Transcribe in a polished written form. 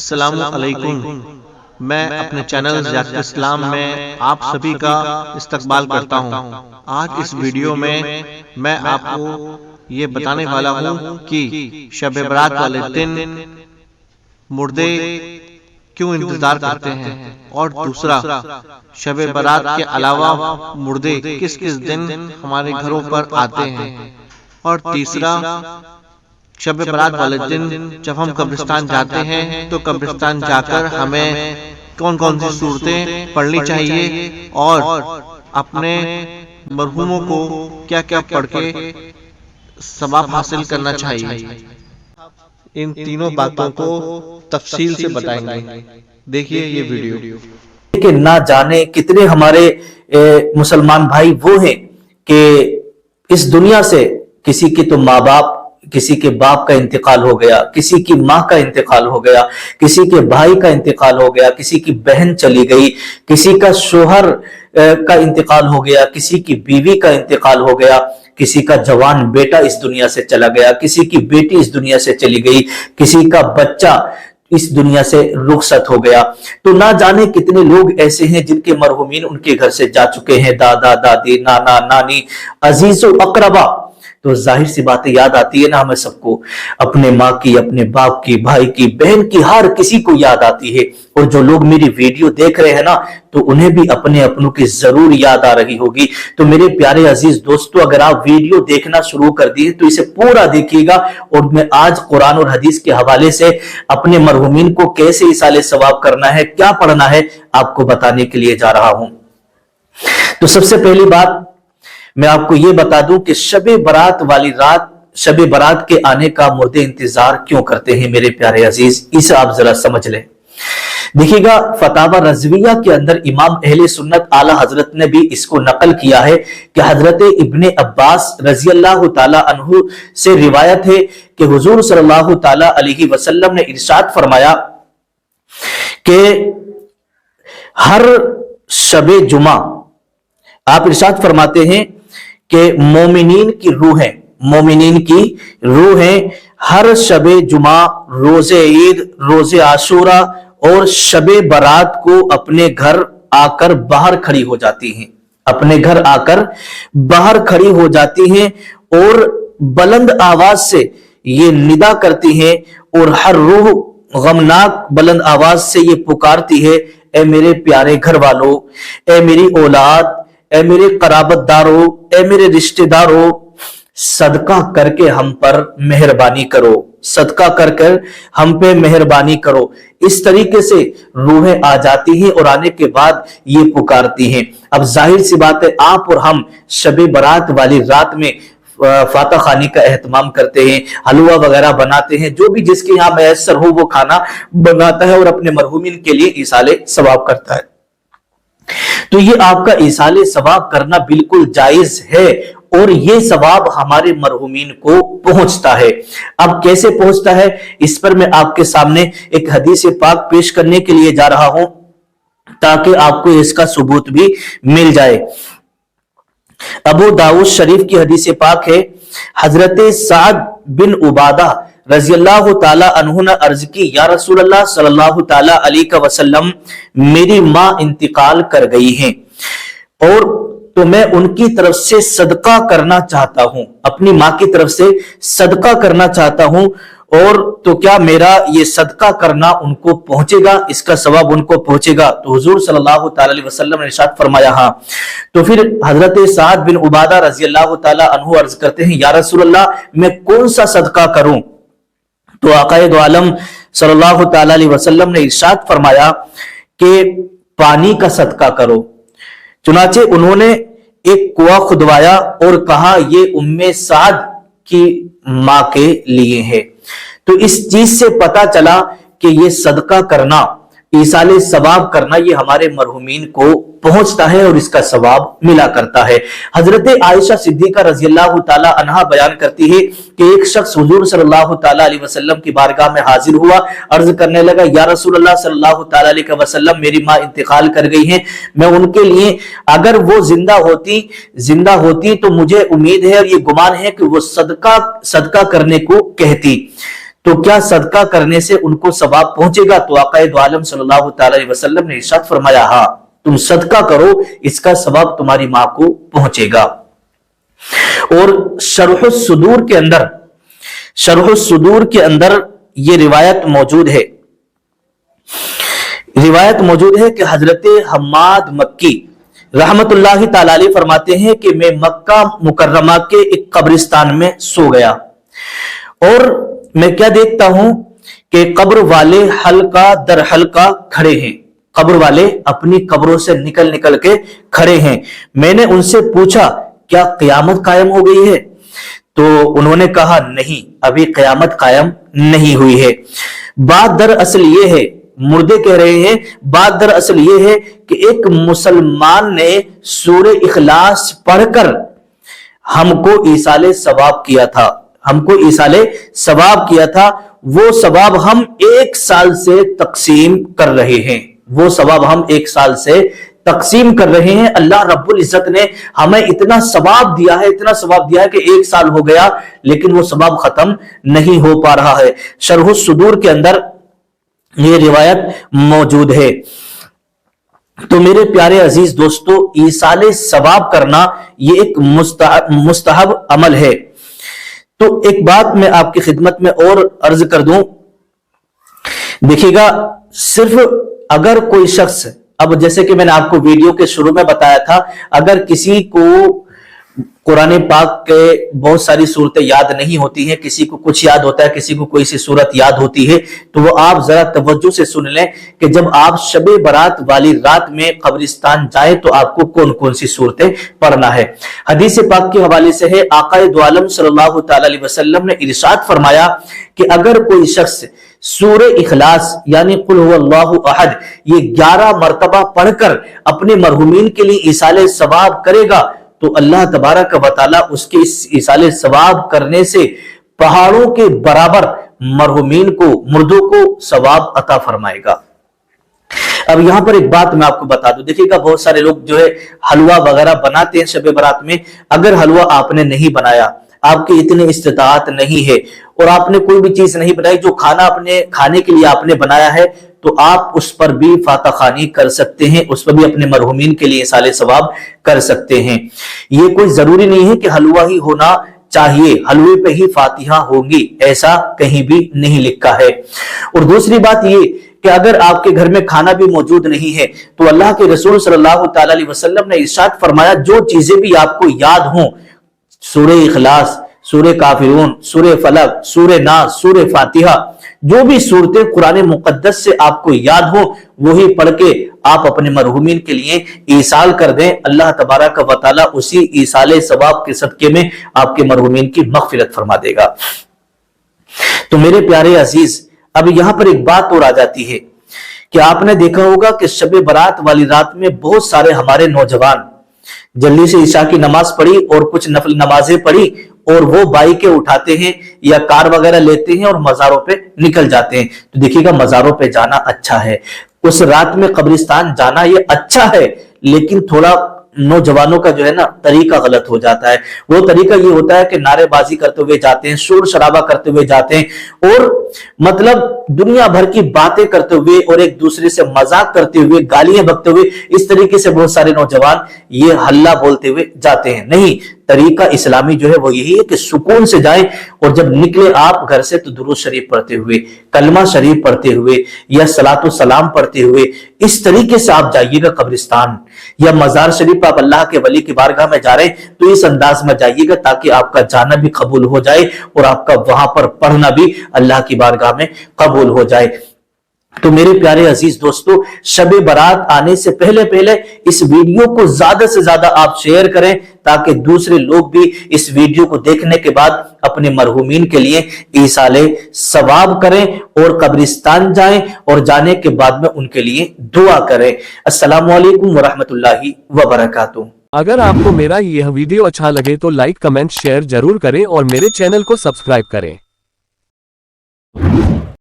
السلام علیکم۔ میں اپنے چینل ضیاء اسلام میں آپ سبھی کا استقبال کرتا ہوں۔ آج اس ویڈیو میں آپ کو یہ بتانے والا ہوں کہ شب برات والے دن مردے کیوں انتظار کرتے ہیں، اور دوسرا شب برات کے علاوہ مردے کس کس دن ہمارے گھروں پر آتے ہیں، اور تیسرا شب برات والے دن جب ہم قبرستان جاتے ہیں تو قبرستان جا کر ہمیں کون کون سی صورتیں پڑھنی چاہیے اور اپنے مرحوموں کو کیا کیا پڑھ کے ثواب حاصل کرنا چاہیے، ان تینوں باتوں کو تفصیل سے بتائیں گے۔ دیکھیے یہ ویڈیو۔ کہ نہ جانے کتنے ہمارے مسلمان بھائی وہ ہیں کہ اس دنیا سے کسی کے تو ماں باپ، کسی کے باپ کا انتقال ہو گیا، کسی کی ماں کا انتقال ہو گیا، کسی کے بھائی کا انتقال ہو گیا، کسی کی بہن چلی گئی، کسی کا شوہر کا انتقال ہو گیا، کسی کی بیوی کا انتقال ہو گیا، کسی کا جوان بیٹا اس دنیا سے چلا گیا، کسی کی بیٹی اس دنیا سے چلی گئی، کسی کا بچہ اس دنیا سے رخصت ہو گیا۔ تو نہ جانے کتنے لوگ ایسے ہیں جن کے مرحومین ان کے گھر سے جا چکے ہیں، دادا دادی، نانا نانی، عزیز و اقربا۔ تو ظاہر سی باتیں یاد آتی ہے نا ہمیں سب کو، اپنے ماں کی، اپنے باپ کی، بھائی کی، بہن کی، ہر کسی کو یاد آتی ہے۔ اور جو لوگ میری ویڈیو دیکھ رہے ہیں نا تو انہیں بھی اپنے اپنوں کی ضرور یاد آ رہی ہوگی۔ تو میرے پیارے عزیز دوستو، اگر آپ ویڈیو دیکھنا شروع کر دیے تو اسے پورا دیکھیے گا، اور میں آج قرآن اور حدیث کے حوالے سے اپنے مرحومین کو کیسے ایصال ثواب کرنا ہے، کیا پڑھنا ہے، آپ کو بتانے کے لیے جا رہا ہوں۔ تو سب سے پہلی بات میں آپ کو یہ بتا دوں کہ شب برات والی رات، شب برات کے آنے کا مردے انتظار کیوں کرتے ہیں میرے پیارے عزیز، اسے آپ ذرا سمجھ لیں۔ دیکھیے گا فتاوی رضویہ کے اندر امام اہل سنت اعلی حضرت نے بھی اس کو نقل کیا ہے کہ حضرت ابن عباس رضی اللہ تعالی عنہ سے روایت ہے کہ حضور صلی اللہ تعالی علیہ وسلم نے ارشاد فرمایا کہ ہر شب جمعہ آپ ارشاد فرماتے ہیں کہ مومنین کی روحیں ہر شب جمعہ، روز عید، روز عاشورہ اور شب برات کو اپنے گھر آ کر باہر کھڑی ہو جاتی ہیں، اپنے گھر آ کر باہر کھڑی ہو جاتی ہیں اور بلند آواز سے یہ ندا کرتی ہیں، اور ہر روح غمناک بلند آواز سے یہ پکارتی ہے، اے میرے پیارے گھر والوں، اے میری اولاد، اے میرے قرابت داروں، اے میرے رشتہ داروں، صدقہ کر کے ہم پر مہربانی کرو، صدقہ کر کر ہم پہ مہربانی کرو۔ اس طریقے سے روحیں آ جاتی ہیں اور آنے کے بعد یہ پکارتی ہیں۔ اب ظاہر سی بات ہے آپ اور ہم شب برات والی رات میں فاتح خوانی کا اہتمام کرتے ہیں، حلوہ وغیرہ بناتے ہیں، جو بھی جس کے یہاں میسر ہو وہ کھانا بناتا ہے اور اپنے مرحومین کے لیے ایصال ثواب کرتا ہے۔ تو یہ آپ کا ایصال ثواب کرنا بالکل جائز ہے، اور یہ ثواب ہمارے مرحومین کو پہنچتا ہے۔ اب کیسے پہنچتا ہے، اس پر میں آپ کے سامنے ایک حدیث پاک پیش کرنے کے لیے جا رہا ہوں تاکہ آپ کو اس کا ثبوت بھی مل جائے۔ ابو داؤد شریف کی حدیث پاک ہے، حضرت سعد بن عبادہ رضی اللہ تعالی عنہ نے عرض کی، یا رسول اللہ صلی اللہ تعالی علیہ وسلم، میری ماں انتقال کر گئی ہیں، اور تو میں ان کی طرف سے صدقہ کرنا چاہتا ہوں، اپنی ماں کی طرف سے صدقہ کرنا چاہتا ہوں، اور تو کیا میرا یہ صدقہ کرنا ان کو پہنچے گا، اس کا ثواب ان کو پہنچے گا؟ تو حضور صلی اللہ تعالی علیہ وسلم نے ارشاد فرمایا ہاں۔ تو پھر حضرت سعد بن عبادہ رضی اللہ تعالی عنہ عرض کرتے ہیں، یا رسول اللہ میں کون سا صدقہ کروں؟ تو آقا دو عالم صلی اللہ تعالی علیہ وسلم نے ارشاد فرمایا کہ پانی کا صدقہ کرو۔ چنانچہ انہوں نے ایک کنواں کھدوایا اور کہا یہ ام سعد کی ماں کے لیے ہے۔ تو اس چیز سے پتا چلا کہ یہ صدقہ کرنا، ایصال ثواب کرنا، یہ ہمارے مرحومین کو پہنچتا ہے اور اس کا ثواب ملا کرتا ہے۔ حضرت عائشہ صدیقہ رضی اللہ تعالی عنہا بیان کرتی ہے کہ ایک شخص حضور صلی اللہ تعالی علیہ وسلم کی بارگاہ میں حاضر ہوا، عرض کرنے لگا، یا رسول اللہ صلی اللہ تعالی علیہ وسلم، میری ماں انتقال کر گئی ہیں، میں ان کے لیے اگر وہ زندہ ہوتی تو مجھے امید ہے اور یہ گمان ہے کہ وہ صدقہ کرنے کو کہتی۔ तो क्या सदका करने से उनको सवाब पहुंचेगा? तो आक़ाए दो आलम सल्लल्लाहु अलैहि वसल्लम ने इरशाद फरमाया, हाँ, तुम सदका करो, इसका सवाब तुम्हारी मां को पहुंचेगा। और शरह सुदूर के अंदर ये रिवायत मौजूद है कि हजरत हम्माद मक्की रहमतुल्लाहि ताला अलैह फरमाते हैं कि मैं मक्का मुकर्रमा के एक कब्रिस्तान में सो गया और मैं क्या देखता हूं कि कब्र वाले हल्का दर हल्का खड़े हैं। कब्र वाले अपनी कब्रों से निकल निकल के खड़े हैं। मैंने उनसे पूछा, क्या क़यामत कायम हो गई है? तो उन्होंने कहा, नहीं, अभी क़यामत कायम नहीं हुई है। बात दरअसल ये है, मुर्दे कह रहे हैं, बात दरअसल ये है कि एक मुसलमान ने सूरे इखलास पढ़कर हमको ईसाले सवाब किया था। वो सवाब हम 1 साल से तकसीम कर रहे हैं। अल्लाह रब्बुल इज्जत ने हमें इतना सवाब दिया है कि 1 साल हो गया, लेकिन वो सवाब खत्म नहीं हो पा रहा है। शरह सुदूर के अंदर ये रिवायत मौजूद है। तो मेरे प्यारे अजीज दोस्तों, ईसाले सवाब करना ये एक मुस्तहब अमल है। तो एक बात मैं आपकी खिदमत में और अर्ज कर दूं, देखिएगा, सिर्फ अगर कोई शख्स, अब जैसे कि मैंने आपको वीडियो के शुरू में बताया था, अगर किसी को कुरान पाक के बहुत सारी सूरतें याद नहीं होती हैं, किसी को कुछ याद होता है, किसी को कोई सी सूरत याद होती है, तो वो आप जरा तवज्जो से सुन लें कि जब आप शबे बारात वाली रात में कब्रिस्तान जाए तो आपको कौन कौन सी सूरतें पढ़ना है। हदीस पाक के हवाले से है, आक़ाए दो आलम सल्लल्लाहु अलैहि वसल्लम ने इरशाद फरमाया कि अगर कोई शख्स सूरे इखलास यानी कुल हुवल्लाहु अहद ये 11 मरतबा पढ़कर अपने मरहुमीन के लिए इसाले सवाब करेगा तो अल्लाह तबारक व तआला उसके इस इसाले सवाब करने से पहाड़ों के बराबर मरहुमीन को, मुर्दों को सवाब अता फरमाएगा। अब यहां पर एक बात मैं आपको बता दूं, देखिएगा, बहुत सारे लोग जो है हलवा वगैरह बनाते हैं शबे बारात में। अगर हलवा आपने नहीं बनाया, आपकी इतनी इस्तिताअत नहीं है और आपने कोई भी चीज नहीं बनाई, जो खाना अपने खाने के लिए आपने बनाया है, तो आप उस पर भी फातखानी कर सकते हैं, उस पर भी अपने मरहुमीन के लिए इसाले सवाब कर सकते हैं। ये कोई जरूरी नहीं है कि हलवा ही होना चाहिए, हलवे पे ही फातिहा होगी, ऐसा कहीं भी नहीं लिखा है। और दूसरी बात ये कि अगर आपके घर में खाना भी मौजूद नहीं है तो अल्लाह के रसूल सल्लल्लाहु अलैहि वसल्लम ने इरशाद फरमाया, जो चीजें भी आपको याद हों, सूरे इखलास, सूरे काफिरून, सूरे फलक, सूरे नास, सूरे फातिहा, जो भी सूरतें कुरान मुकद्दस से आपको याद हो वही पढ़ के आप अपने मरहुमीन के लिए ईसाल कर दें। अल्लाह तबारक व तआला उसी ईसाले सवाब के सदके में आपके मरहुमीन की मगफिरत फरमा देगा। तो मेरे प्यारे अजीज, अब यहां पर एक बात और आ जाती है कि आपने देखा होगा कि शबे बारात वाली रात में बहुत सारे हमारे नौजवान जल्दी से ईशा की नमाज पढ़ी और कुछ नफल नमाजें पढ़ी और वो बाइकें उठाते हैं या कार वगैरह लेते हैं और मज़ारों पे निकल जाते हैं। तो देखिएगा, मज़ारों पे जाना अच्छा है, उस रात में कब्रिस्तान जाना ये अच्छा है, लेकिन थोड़ा नौजवानों का जो है ना तरीका गलत हो जाता है। वो तरीका ये होता है कि नारेबाजी करते हुए जाते हैं, शोर शराबा करते हुए जाते हैं और मतलब दुनिया भर की बातें करते हुए और एक दूसरे से मजाक करते हुए, गालियां बकते हुए, इस तरीके से बहुत सारे नौजवान ये हल्ला बोलते हुए जाते हैं। नहीं, तरीका इस्लामी जो है वो यही है कि सुकून से जाएं और जब निकले आप घर से तो दुरूद शरीफ पढ़ते हुए, कलमा शरीफ पढ़ते हुए या सलातो सलाम पढ़ते हुए, इस तरीके से आप जाइएगा कब्रिस्तान या मजार शरीफ। आप अल्लाह के वली की बारगाह में जा रहे हैं तो इस अंदाज में जाइएगा ताकि आपका जाना भी कबूल हो जाए और आपका वहां पर पढ़ना भी अल्लाह की बारगाह में कबूल हो जाए। तो मेरे प्यारे अजीज दोस्तों, शबे बारात आने से पहले पहले इस वीडियो को ज्यादा से ज्यादा आप शेयर करें ताकि दूसरे लोग भी इस वीडियो को देखने के बाद अपने मरहुमीन के लिए ईसाले सवाब करें और कब्रिस्तान जाएं और जाने के बाद में उनके लिए दुआ करें। अस्सलामु अलैकुम वरहमतुल्लाहि वबरकातुहू। अगर आपको मेरा यह वीडियो अच्छा लगे तो लाइक, कमेंट, शेयर जरूर करें और मेरे चैनल को सब्सक्राइब करें।